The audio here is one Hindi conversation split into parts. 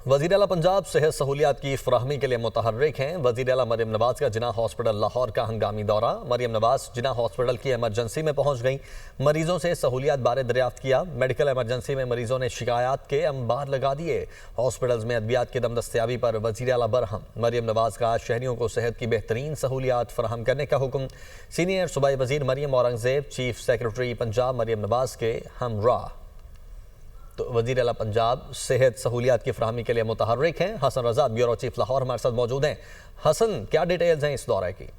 वज़ीर आला पंजाब सेहत सहूलियात की फराहमी के लिए मुतहर्रिक हैं। वज़ीर आला मरियम नवाज का जिन्ना हॉस्पिटल लाहौर का हंगामी दौरा। मरियम नवाज जिन्ना हॉस्पिटल की एमरजेंसी में पहुंच गई, मरीजों से सहूलियात बारे दरियाफ्त किया। मेडिकल एमरजेंसी में मरीजों ने शिकायत के अंबार लगा दिए। हॉस्पिटल्स में अद्वियात की दमदस्तियाबी पर वज़ीर आला बरहम। मरियम नवाज का शहरियों को सेहत की बेहतरीन सहूलियात फराहम करने का हुक्म। सीनियर सूबाई वज़ीर मरियम औरंगज़ेब चीफ सेक्रेटरी पंजाब मरियम नवाज के हमराह। तो वज़ीर आला पंजाब सेहत सहूलियात की फराहमी के लिए मुतहर्रिक हैं। हसन रज़ा ब्यूरो चीफ लाहौर हमारे साथ मौजूद हैं। हसन, क्या डिटेल्स हैं इस दौरे की?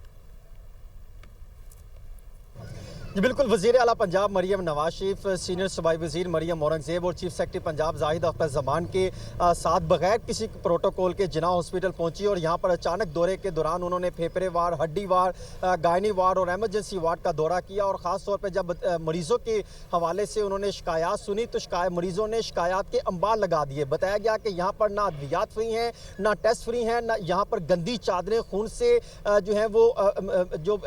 जी बिल्कुल, वज़ीर आला पंजाब मरियम नवाज शरीफ, सीनियर सूबाई वज़ीर मरियम औरंगज़ेब और चीफ सेक्रेटरी पंजाब जाहिद अख्तर ज़मान के साथ बगैर किसी प्रोटोकॉल के जिन्ना हॉस्पिटल पहुंची और यहां पर अचानक दौरे के दौरान उन्होंने फेफड़े वार, हड्डी वार, गायनी वार और एमरजेंसी वार्ड का दौरा किया। और ख़ास तौर पर जब मरीज़ों के हवाले से उन्होंने शिकायत सुनी तो मरीज़ों ने शिकायत के अंबार लगा दिए। बताया गया कि यहाँ पर ना अद्वियात फ्री हैं, ना टेस्ट फ्री हैं, ना यहाँ पर गंदी चादरें खून से जो हैं वो जो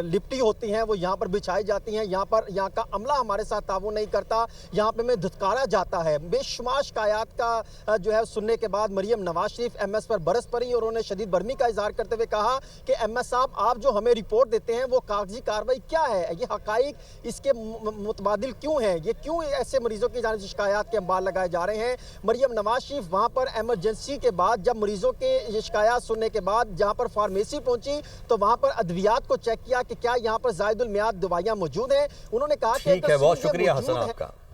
लिपटी होती हैं वो यहाँ पर बिछाई जाती हैं। यहाँ का अमला हमारे साथ ताउन नहीं करता, यहाँ पे में धुतकारा जाता है। बेशुमार शिकायत का जो है सुनने के बाद मरियम नवाज शरीफ एमएस पर बरस पड़ी और उन्होंने शदीद बरमी का इजहार करते हुए कहा कि एमएस साहब, आप जो हमें रिपोर्ट देते हैं वो कागजी कार्रवाई क्या है, ये हकाइक इसके मुतबादिल क्यों है, ये क्यों ऐसे मरीजों की जानिब से शिकायत के अंबार लगाए जा रहे हैं। मरियम नवाज शरीफ वहाँ पर एमरजेंसी के बाद जब मरीजों के शिकायत सुनने के बाद जहाँ पर फार्मेसी पहुंची तो वहाँ पर अद्वियात को चेक किया कि क्या यहाँ पर जायदुल मियाद दवाइयाँ मौजूद हैं। उन्होंने कहा कि ठीक है, बहुत शुक्रिया हसन आपका।